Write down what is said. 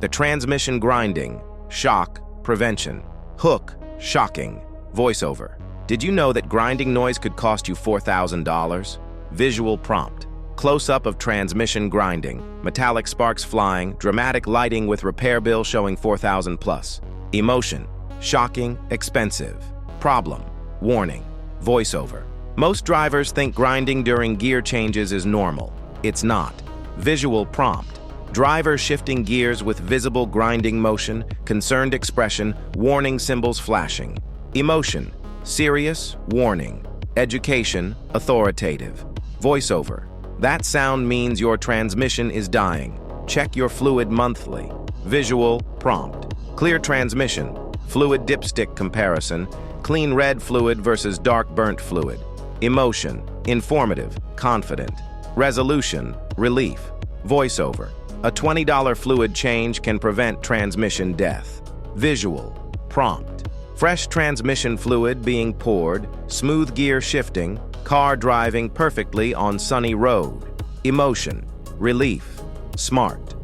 The transmission grinding. Shock, prevention. Hook, shocking. Voiceover. Did you know that grinding noise could cost you $4,000? Visual prompt. Close-up of transmission grinding. Metallic sparks flying, dramatic lighting with repair bill showing $4,000 plus. Emotion. Shocking, expensive. Problem. Warning. Voiceover. Most drivers think grinding during gear changes is normal. It's not. Visual prompt. Driver shifting gears with visible grinding motion, concerned expression, warning symbols flashing. Emotion. Serious, warning. Education, authoritative. Voiceover. That sound means your transmission is dying. Check your fluid monthly. Visual prompt. Clear transmission. Fluid dipstick comparison. Clean red fluid versus dark burnt fluid. Emotion. Informative. Confident. Resolution. Relief. Voiceover. A $20 fluid change can prevent transmission death. Visual prompt. Fresh transmission fluid being poured, smooth gear shifting, car driving perfectly on sunny road. Emotion. Relief. Smart.